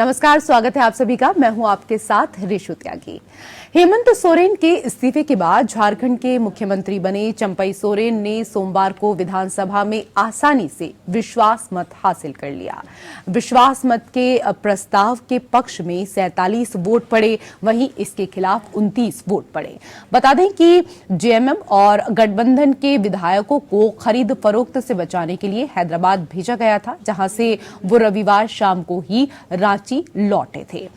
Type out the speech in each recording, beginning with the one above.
नमस्कार, स्वागत है आप सभी का। मैं हूं आपके साथ ऋषु त्यागी। हेमंत सोरेन के इस्तीफे के बाद झारखंड के मुख्यमंत्री बने चंपई सोरेन ने सोमवार को विधानसभा में आसानी से विश्वास मत हासिल कर लिया। विश्वास मत के प्रस्ताव के पक्ष में 47 वोट पड़े, वहीं इसके खिलाफ 29 वोट पड़े। बता दें कि जेएमएम और गठबंधन के विधायकों को खरीद फरोख्त से बचाने के लिए हैदराबाद भेजा गया था, जहां से वो रविवार शाम को ही रांची लौटे थे,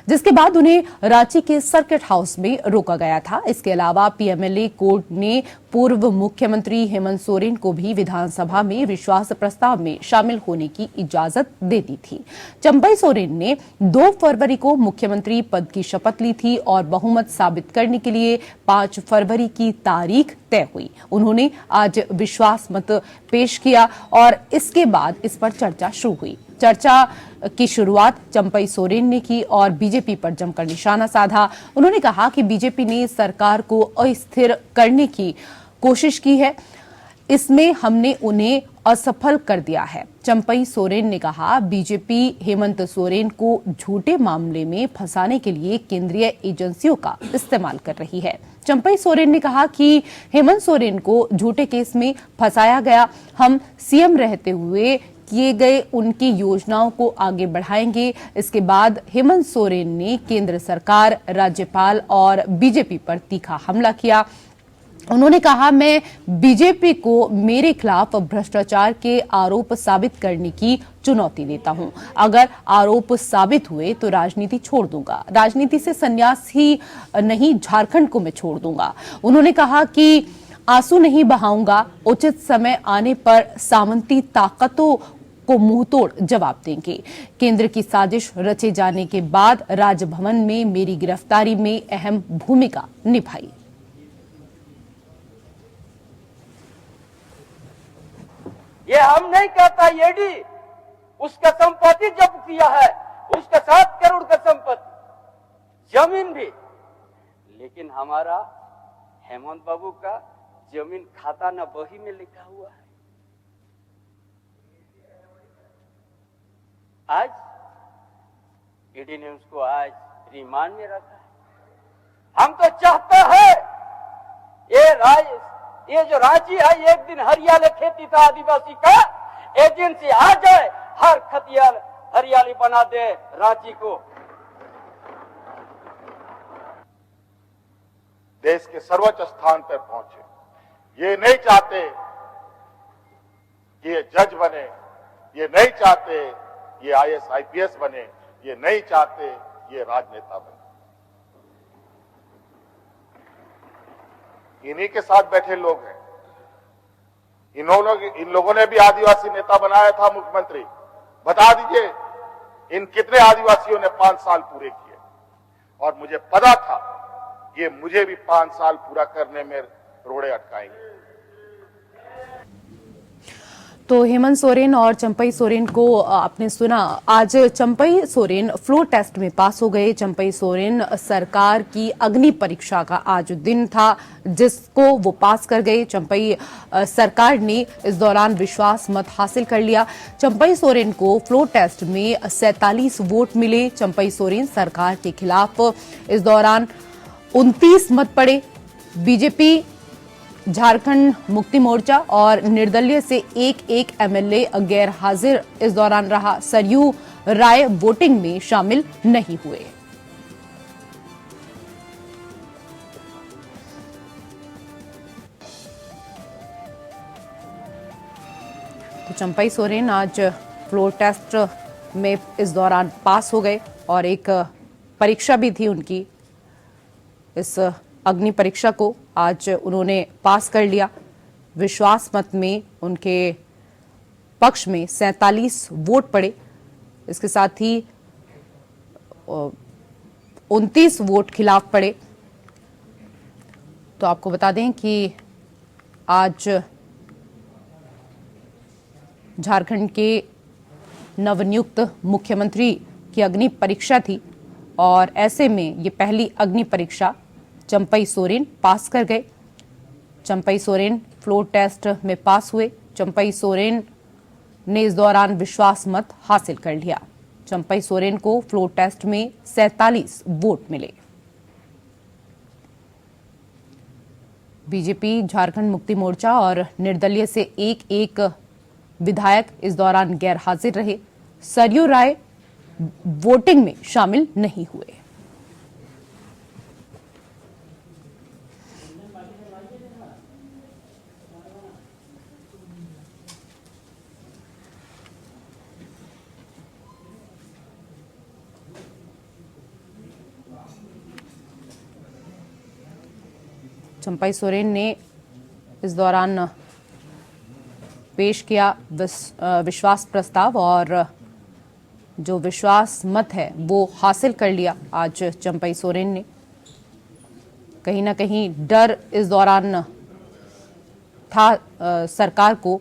जिसके बाद उन्हें रांची के सर्किट हाउस में रोका गया था। इसके अलावा पीएमएलए कोर्ट ने पूर्व मुख्यमंत्री हेमंत सोरेन को भी विधानसभा में विश्वास प्रस्ताव में शामिल होने की इजाजत दे दी थी। चंपई सोरेन ने 2 फरवरी को मुख्यमंत्री पद की शपथ ली थी और बहुमत साबित करने के लिए 5 फरवरी की तारीख तय हुई। उन्होंने आज विश्वास मत पेश किया और इसके बाद इस पर चर्चा शुरू हुई। चर्चा की शुरुआत चंपई सोरेन ने की और बीजेपी पर जमकर निशाना साधा। उन्होंने कहा कि बीजेपी ने सरकार को अस्थिर करने की कोशिश की है, इसमें हमने उन्हें असफल कर दिया है। चंपई सोरेन ने कहा, बीजेपी हेमंत सोरेन को झूठे मामले में फंसाने के लिए केंद्रीय एजेंसियों का इस्तेमाल कर रही है। चंपई सोरेन ने कहा कि हेमंत सोरेन को झूठे केस में फंसाया गया। हम सीएम रहते हुए किए गए उनकी योजनाओं को आगे बढ़ाएंगे। इसके बाद हेमंत सोरेन ने केंद्र सरकार, राज्यपाल और बीजेपी पर तीखा हमला किया। उन्होंने कहा, मैं बीजेपी को मेरे खिलाफ भ्रष्टाचार के आरोप साबित करने की चुनौती देता हूं। अगर आरोप साबित हुए तो राजनीति छोड़ दूंगा। राजनीति से संन्यास ही नहीं, झारखंड को मैं छोड़ दूंगा। उन्होंने कहा कि आंसू नहीं बहाऊंगा, उचित समय आने पर सामंती ताकतों को मुंहतोड़ जवाब देंगे। केंद्र की साजिश रचे जाने के बाद राजभवन में मेरी गिरफ्तारी में अहम भूमिका निभाई। ये हम नहीं कहता, ईडी उसका संपत्ति जब्त किया है, उसका 7 करोड़ का संपत्ति, जमीन भी। लेकिन हमारा हेमंत बाबू का जमीन खाता न बही में लिखा हुआ है। आज ईडी ने उसको आज रिमांड में रखा है। हम तो चाहते हैं ये जो रांची है, एक दिन हरियाली खेती था आदिवासी का, एजेंसी आ जाए, हर खतियाल हरियाली बना दे रांची को। देश के सर्वोच्च स्थान पर पहुंचे। ये नहीं चाहते कि ये जज बने, ये नहीं चाहते ये आईएएस आईपीएस बने, ये नहीं चाहते ये राजनेता बने। इन्हीं के साथ बैठे लोग हैं। इन लोगों ने भी आदिवासी नेता बनाया था मुख्यमंत्री। बता दीजिए, इन कितने आदिवासियों ने 5 साल पूरे किए? और मुझे पता था ये मुझे भी 5 साल पूरा करने में रोड़े अटकाएंगे। तो हेमंत सोरेन और चंपई सोरेन को आपने सुना। आज चंपई सोरेन फ्लोर टेस्ट में पास हो गए। चंपई सोरेन सरकार की अग्नि परीक्षा का आज दिन था, जिसको वो पास कर गए। चंपई सरकार ने इस दौरान विश्वास मत हासिल कर लिया। चंपई सोरेन को फ्लोर टेस्ट में 47 वोट मिले। चंपई सोरेन सरकार के खिलाफ इस दौरान 29 मत पड़े। बीजेपी, झारखंड मुक्ति मोर्चा और निर्दलीय से एक एमएलए गैर हाजिर इस दौरान रहा। सरयू राय वोटिंग में शामिल नहीं हुए। तो चंपई सोरेन आज फ्लोर टेस्ट में इस दौरान पास हो गए और एक परीक्षा भी थी उनकी। इस अग्नि परीक्षा को आज उन्होंने पास कर लिया। विश्वास मत में उनके पक्ष में 47 वोट पड़े। इसके साथ ही 29 वोट खिलाफ पड़े। तो आपको बता दें कि आज झारखंड के नवनियुक्त मुख्यमंत्री की अग्नि परीक्षा थी और ऐसे में ये पहली अग्नि परीक्षा चंपई सोरेन पास कर गए। चंपई सोरेन फ्लोर टेस्ट में पास हुए। चंपई सोरेन ने इस दौरान विश्वास मत हासिल कर लिया। चंपई सोरेन को फ्लोर टेस्ट में 47 वोट मिले। बीजेपी, झारखंड मुक्ति मोर्चा और निर्दलीय से एक एक विधायक इस दौरान गैर हाजिर रहे। सरयू राय वोटिंग में शामिल नहीं हुए। चंपई सोरेन ने इस दौरान पेश किया विश्वास प्रस्ताव और जो विश्वास मत है वो हासिल कर लिया आज चंपई सोरेन ने। कहीं ना कहीं डर इस दौरान था सरकार को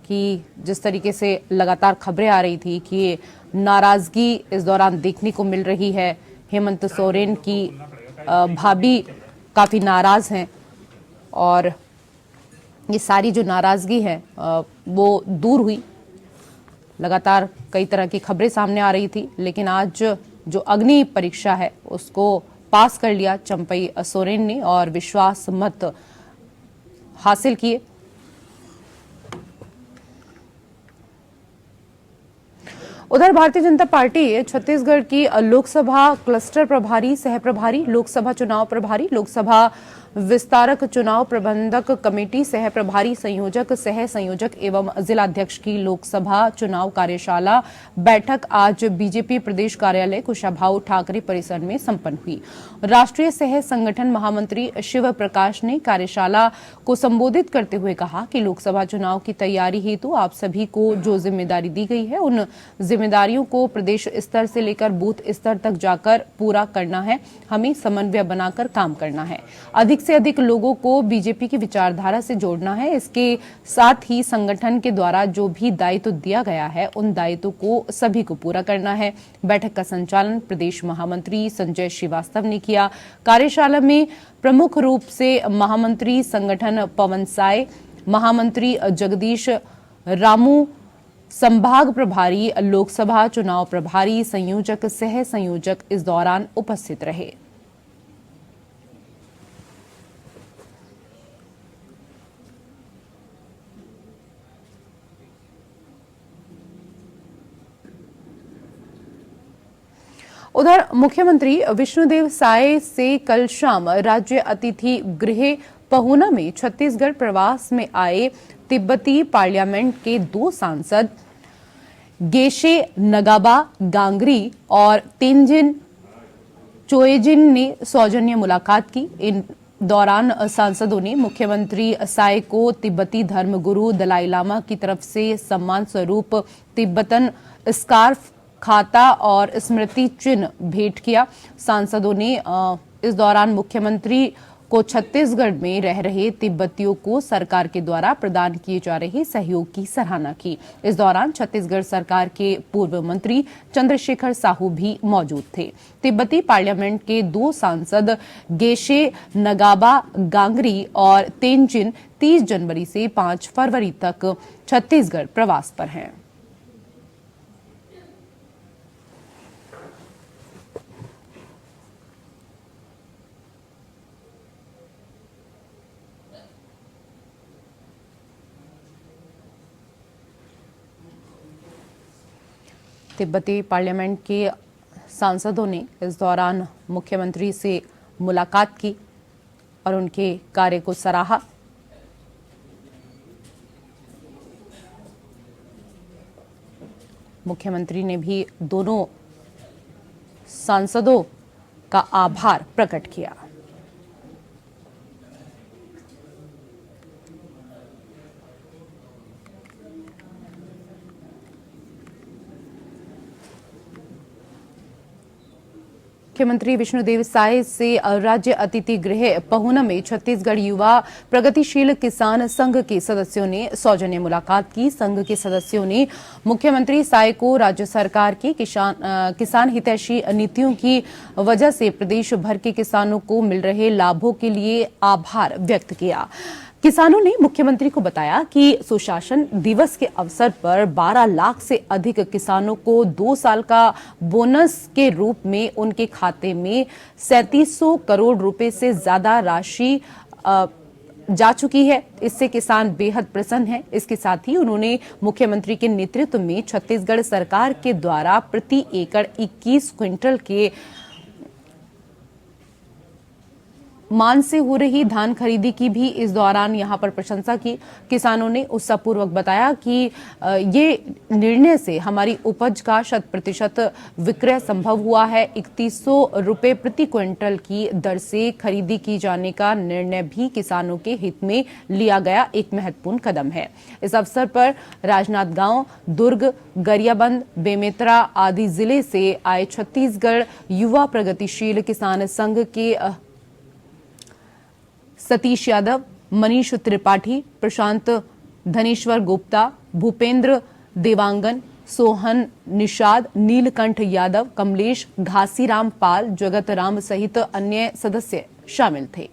कि जिस तरीके से लगातार खबरें आ रही थी कि नाराजगी इस दौरान देखने को मिल रही है। हेमंत सोरेन की भाभी काफी नाराज हैं और ये सारी जो नाराजगी है वो दूर हुई। लगातार कई तरह की खबरें सामने आ रही थी, लेकिन आज जो अग्नि परीक्षा है उसको पास कर लिया चंपई सोरेन ने और विश्वास मत हासिल किए। उधर भारतीय जनता पार्टी छत्तीसगढ़ की लोकसभा क्लस्टर प्रभारी, सह प्रभारी, लोकसभा चुनाव प्रभारी, लोकसभा विस्तारक चुनाव प्रबंधक कमेटी सह प्रभारी, संयोजक, सह संयोजक एवं जिलाध्यक्ष की लोकसभा चुनाव कार्यशाला बैठक आज बीजेपी प्रदेश कार्यालय कुशाभाऊ ठाकरे परिसर में संपन्न हुई। राष्ट्रीय सह संगठन महामंत्री शिव प्रकाश ने कार्यशाला को संबोधित करते हुए कहा कि लोकसभा चुनाव की तैयारी हेतु आप सभी को जो जिम्मेदारी दी गई है उन जिम्मेदारियों को प्रदेश स्तर से लेकर बूथ स्तर तक जाकर पूरा करना है। हमें समन्वय बनाकर काम करना है, अधिक से अधिक लोगों को बीजेपी की विचारधारा से जोड़ना है। इसके साथ ही संगठन के द्वारा जो भी दायित्व दिया गया है उन दायित्वों को सभी को पूरा करना है। बैठक का संचालन प्रदेश महामंत्री संजय श्रीवास्तव ने किया। कार्यशाला में प्रमुख रूप से महामंत्री संगठन पवन साय, महामंत्री जगदीश रामू, संभाग प्रभारी, लोकसभा चुनाव प्रभारी, संयोजक, सह संयोजक इस दौरान उपस्थित रहे। उधर मुख्यमंत्री विष्णुदेव साय से कल शाम राज्य अतिथि गृह पहुना में छत्तीसगढ़ प्रवास में आए तिब्बती पार्लियामेंट के 2 सांसद गेशे नगाबा गांगरी और तेंजिन चोएजिन ने सौजन्य मुलाकात की। इन दौरान सांसदों ने मुख्यमंत्री साय को तिब्बती धर्मगुरु दलाई लामा की तरफ से सम्मान स्वरूप तिब्बतन स्कार्फ, खाता और स्मृति चिन्ह भेंट किया। सांसदों ने इस दौरान मुख्यमंत्री को छत्तीसगढ़ में रह रहे तिब्बतियों को सरकार के द्वारा प्रदान किए जा रहे सहयोग की सराहना की। इस दौरान छत्तीसगढ़ सरकार के पूर्व मंत्री चंद्रशेखर साहू भी मौजूद थे। तिब्बती पार्लियामेंट के 2 सांसद गेशे नगाबा गांगरी और तेंजिन 30 जनवरी से 5 फरवरी तक छत्तीसगढ़ प्रवास पर हैं। तिब्बती पार्लियामेंट के सांसदों ने इस दौरान मुख्यमंत्री से मुलाकात की और उनके कार्य को सराहा। मुख्यमंत्री ने भी दोनों सांसदों का आभार प्रकट किया। मुख्यमंत्री विष्णुदेव साय से राज्य अतिथि गृह पहुना में छत्तीसगढ़ युवा प्रगतिशील किसान संघ के सदस्यों ने सौजन्य मुलाकात की। संघ के सदस्यों ने मुख्यमंत्री साय को राज्य सरकार की किसान हितैषी नीतियों की वजह से प्रदेश भर के किसानों को मिल रहे लाभों के लिए आभार व्यक्त किया। किसानों ने मुख्यमंत्री को बताया कि सुशासन दिवस के अवसर पर 12 लाख से अधिक किसानों को 2 साल का बोनस के रूप में उनके खाते में 3700 करोड़ रुपए से ज्यादा राशि जा चुकी है। इससे किसान बेहद प्रसन्न हैं। इसके साथ ही उन्होंने मुख्यमंत्री के नेतृत्व में छत्तीसगढ़ सरकार के द्वारा प्रति एकड़ 21 क्विंटल के मान से हो रही धान खरीदी की भी इस दौरान यहां पर प्रशंसा की। किसानों ने उत्साहपूर्वक बताया कि ये निर्णय से हमारी उपज का 100% विक्रय संभव हुआ है। 3100 रुपए प्रति क्विंटल की दर से खरीदी की जाने का निर्णय भी किसानों के हित में लिया गया एक महत्वपूर्ण कदम है। इस अवसर पर राजनांदगांव, दुर्ग, गरियाबंद, बेमेतरा आदि जिले से आए छत्तीसगढ़ युवा प्रगतिशील किसान संघ के सतीश यादव, मनीष त्रिपाठी, प्रशांत धनेश्वर गुप्ता, भूपेंद्र देवांगन, सोहन निषाद, नीलकंठ यादव, कमलेश, घासीराम पाल, जगत राम सहित अन्य सदस्य शामिल थे।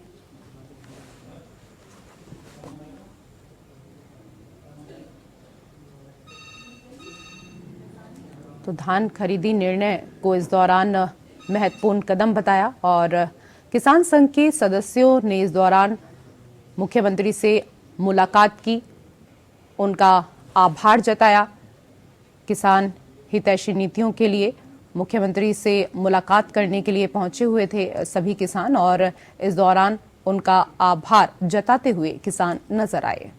तो धान खरीदी निर्णय को इस दौरान महत्वपूर्ण कदम बताया और किसान संघ के सदस्यों ने इस दौरान मुख्यमंत्री से मुलाकात की, उनका आभार जताया। किसान हितैषी नीतियों के लिए मुख्यमंत्री से मुलाकात करने के लिए पहुंचे हुए थे सभी किसान और इस दौरान उनका आभार जताते हुए किसान नजर आए।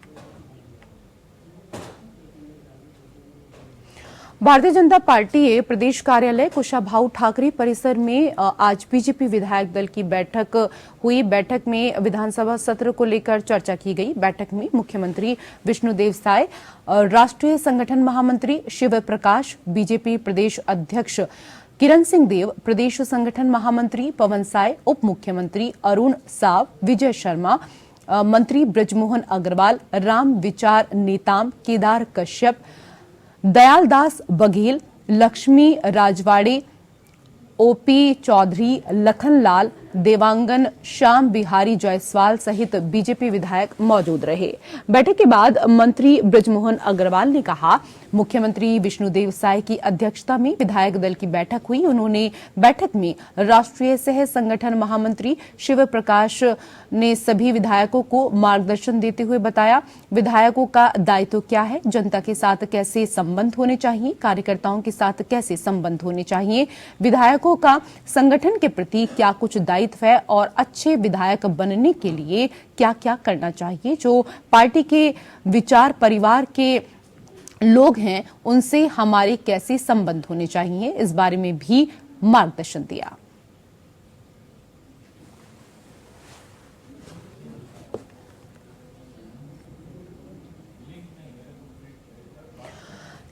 भारतीय जनता पार्टी प्रदेश कार्यालय कुशाभाऊ ठाकरे परिसर में आज बीजेपी विधायक दल की बैठक हुई। बैठक में विधानसभा सत्र को लेकर चर्चा की गई। बैठक में मुख्यमंत्री विष्णुदेव साय, राष्ट्रीय संगठन महामंत्री शिव प्रकाश, बीजेपी प्रदेश अध्यक्ष किरण सिंह देव, प्रदेश संगठन महामंत्री पवन साय, उप मुख्यमंत्री अरुण साव, विजय शर्मा, मंत्री ब्रजमोहन अग्रवाल, राम विचार नेताम, केदार कश्यप, दयालदास बघेल, लक्ष्मी राजवाड़े, ओपी चौधरी, लखनलाल, देवांगन, श्याम बिहारी जायसवाल सहित बीजेपी विधायक मौजूद रहे। बैठक के बाद मंत्री ब्रजमोहन अग्रवाल ने कहा, मुख्यमंत्री विष्णुदेव साय की अध्यक्षता में विधायक दल की बैठक हुई। उन्होंने बैठक में राष्ट्रीय सह संगठन महामंत्री शिव प्रकाश ने सभी विधायकों को मार्गदर्शन देते हुए बताया, विधायकों का दायित्व क्या है, जनता के साथ कैसे संबंध होने चाहिए, कार्यकर्ताओं के साथ कैसे संबंध होने चाहिए, विधायकों का संगठन के प्रति क्या कुछ दायित्व है और अच्छे विधायक बनने के लिए क्या क्या करना चाहिए, जो पार्टी के विचार परिवार के लोग हैं उनसे हमारे कैसे संबंध होने चाहिए, इस बारे में भी मार्गदर्शन दिया।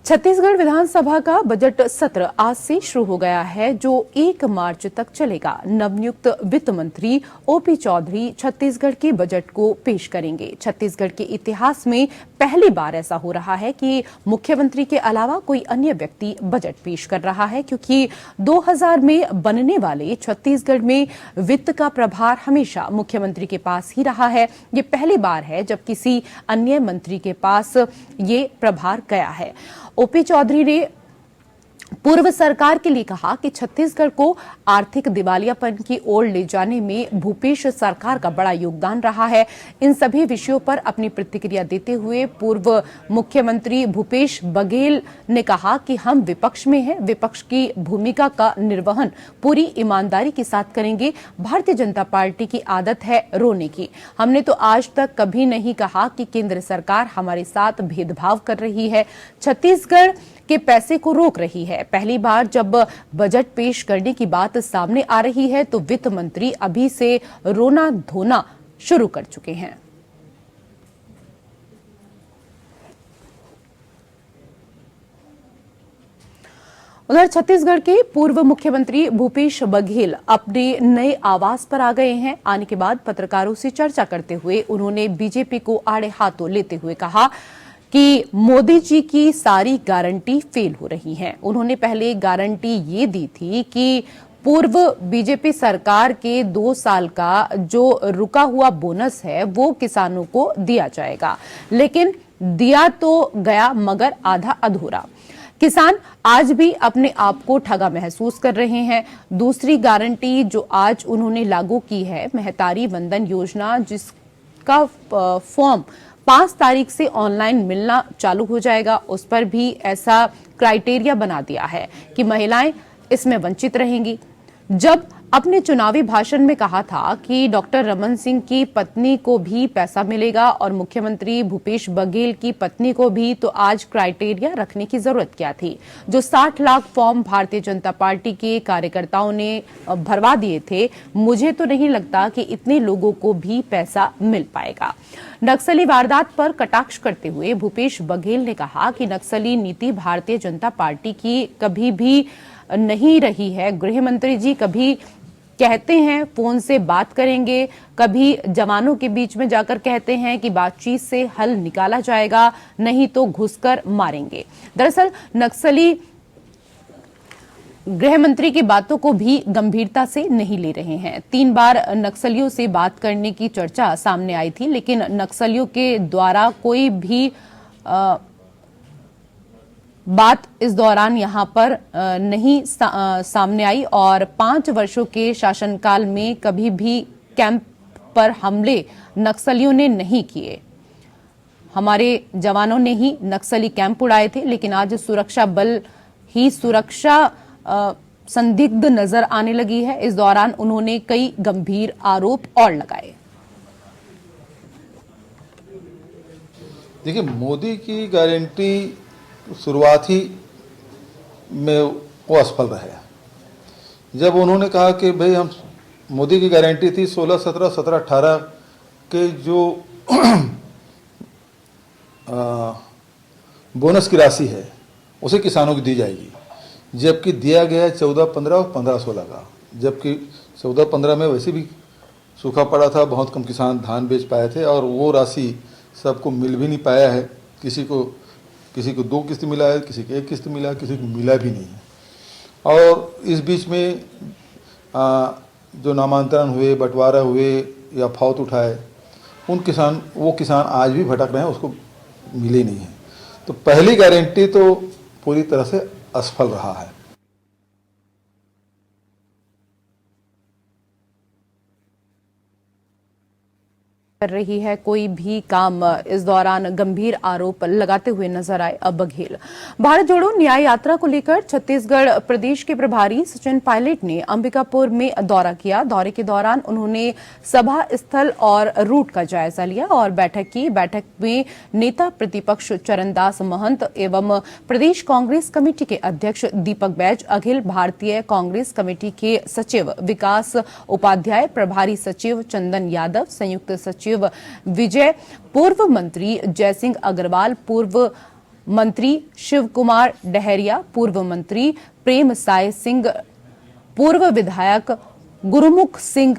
छत्तीसगढ़ विधानसभा का बजट सत्र आज से शुरू हो गया है, जो 1 मार्च तक चलेगा। नवनियुक्त वित्त मंत्री ओपी चौधरी छत्तीसगढ़ के बजट को पेश करेंगे। छत्तीसगढ़ के इतिहास में पहली बार ऐसा हो रहा है कि मुख्यमंत्री के अलावा कोई अन्य व्यक्ति बजट पेश कर रहा है, क्योंकि 2000 में बनने वाले छत्तीसगढ़ में वित्त का प्रभार हमेशा मुख्यमंत्री के पास ही रहा है। ये पहली बार है जब किसी अन्य मंत्री के पास ये प्रभार गया है। ओपी चौधरी ने पूर्व सरकार के लिए कहा कि छत्तीसगढ़ को आर्थिक दिवालियापन की ओर ले जाने में भूपेश सरकार का बड़ा योगदान रहा है। इन सभी विषयों पर अपनी प्रतिक्रिया देते हुए पूर्व मुख्यमंत्री भूपेश बघेल ने कहा कि हम विपक्ष में हैं, विपक्ष की भूमिका का निर्वहन पूरी ईमानदारी के साथ करेंगे। भारतीय जनता पार्टी की आदत है रोने की। हमने तो आज तक कभी नहीं कहा कि केंद्र सरकार हमारे साथ भेदभाव कर रही है, छत्तीसगढ़ के पैसे को रोक रही है। पहली बार जब बजट पेश करने की बात सामने आ रही है तो वित्त मंत्री अभी से रोना धोना शुरू कर चुके हैं। उधर छत्तीसगढ़ के पूर्व मुख्यमंत्री भूपेश बघेल अपने नए आवास पर आ गए हैं। आने के बाद पत्रकारों से चर्चा करते हुए उन्होंने बीजेपी को आड़े हाथों लेते हुए कहा कि मोदी जी की सारी गारंटी फेल हो रही है। उन्होंने पहले गारंटी ये दी थी कि पूर्व बीजेपी सरकार के 2 साल का जो रुका हुआ बोनस है वो किसानों को दिया जाएगा, लेकिन दिया तो गया मगर आधा अधूरा। किसान आज भी अपने आप को ठगा महसूस कर रहे हैं। दूसरी गारंटी जो आज उन्होंने लागू की है, महतारी वंदन योजना, जिसका फॉर्म 5 तारीख से ऑनलाइन मिलना चालू हो जाएगा, उस पर भी ऐसा क्राइटेरिया बना दिया है कि महिलाएं इसमें वंचित रहेंगी। जब अपने चुनावी भाषण में कहा था कि डॉक्टर रमन सिंह की पत्नी को भी पैसा मिलेगा और मुख्यमंत्री भूपेश बघेल की पत्नी को भी, तो आज क्राइटेरिया रखने की जरूरत क्या थी? जो 60 लाख फॉर्म भारतीय जनता पार्टी के कार्यकर्ताओं ने भरवा दिए थे, मुझे तो नहीं लगता कि इतने लोगों को भी पैसा मिल पाएगा। नक्सली वारदात पर कटाक्ष करते हुए भूपेश बघेल ने कहा कि नक्सली नीति भारतीय जनता पार्टी की कभी भी नहीं रही है। गृह मंत्री जी कभी कहते हैं फोन से बात करेंगे, कभी जवानों के बीच में जाकर कहते हैं कि बातचीत से हल निकाला जाएगा, नहीं तो घुसकर मारेंगे। दरअसल नक्सली गृह मंत्री की बातों को भी गंभीरता से नहीं ले रहे हैं। 3 बार नक्सलियों से बात करने की चर्चा सामने आई थी, लेकिन नक्सलियों के द्वारा कोई भी बात इस दौरान यहां पर नहीं सामने आई और 5 वर्षों के शासनकाल में कभी भी कैंप पर हमले नक्सलियों ने नहीं किए। हमारे जवानों ने ही नक्सली कैंप उड़ाए थे, लेकिन आज सुरक्षा बल ही सुरक्षा संदिग्ध नजर आने लगी है। इस दौरान उन्होंने कई गंभीर आरोप और लगाए। देखिए, मोदी की गारंटी शुरुआत ही में वो असफल रहे। जब उन्होंने कहा कि भाई हम, मोदी की गारंटी थी 16, 17, 17, 18 के जो बोनस की राशि है उसे किसानों को दी जाएगी, जबकि दिया गया है 14, 15 और 15, 16 का। जबकि 14, 15 में वैसे भी सूखा पड़ा था, बहुत कम किसान धान बेच पाए थे और वो राशि सबको मिल भी नहीं पाया है। किसी को 2 किस्त मिला है, किसी को 1 किस्त मिला है, किसी को मिला भी नहीं है। और इस बीच में जो नामांतरण हुए, बंटवारा हुए या फौत उठाए, वो किसान आज भी भटक रहे हैं, उसको मिले नहीं है। तो पहली गारंटी तो पूरी तरह से असफल रहा है। कर रही है कोई भी काम, इस दौरान गंभीर आरोप लगाते हुए नजर आए बघेल। भारत जोड़ो न्याय यात्रा को लेकर छत्तीसगढ़ प्रदेश के प्रभारी सचिन पायलट ने अंबिकापुर में दौरा किया। दौरे के दौरान उन्होंने सभा स्थल और रूट का जायजा लिया और बैठक की। बैठक में नेता प्रतिपक्ष चरणदास महंत एवं प्रदेश कांग्रेस कमेटी के अध्यक्ष दीपक बैज, अखिल भारतीय कांग्रेस कमेटी के सचिव विकास उपाध्याय, प्रभारी सचिव चंदन यादव, संयुक्त सचिव विजय, पूर्व मंत्री जयसिंह अग्रवाल, पूर्व मंत्री शिव कुमार डहरिया, पूर्व मंत्री प्रेम साय सिंह, पूर्व विधायक गुरुमुख सिंह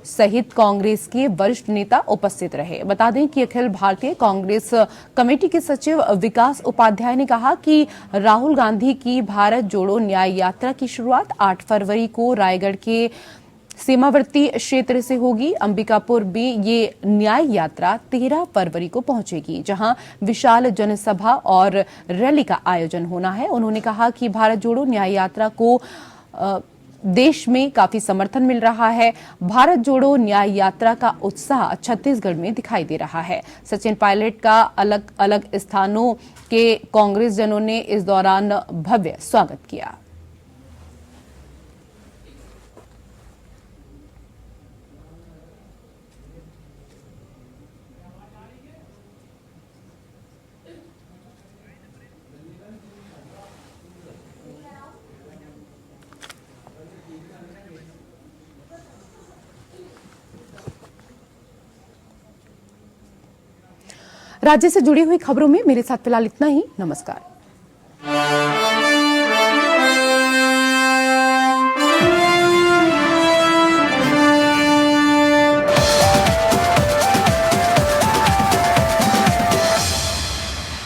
सहित कांग्रेस के वरिष्ठ नेता उपस्थित रहे। बता दें कि अखिल भारतीय कांग्रेस कमेटी के सचिव विकास उपाध्याय ने कहा कि राहुल गांधी की भारत जोड़ो न्याय यात्रा की शुरुआत 8 फरवरी को रायगढ़ के सीमावर्ती क्षेत्र से होगी। अंबिकापुर में ये न्याय यात्रा 13 फरवरी को पहुंचेगी, जहां विशाल जनसभा और रैली का आयोजन होना है। उन्होंने कहा कि भारत जोड़ो न्याय यात्रा को देश में काफी समर्थन मिल रहा है। भारत जोड़ो न्याय यात्रा का उत्साह छत्तीसगढ़ में दिखाई दे रहा है। सचिन पायलट का अलग अलग स्थानों के कांग्रेस जनों ने इस दौरान भव्य स्वागत किया। राज्य से जुड़ी हुई खबरों में मेरे साथ फिलहाल इतना ही। नमस्कार।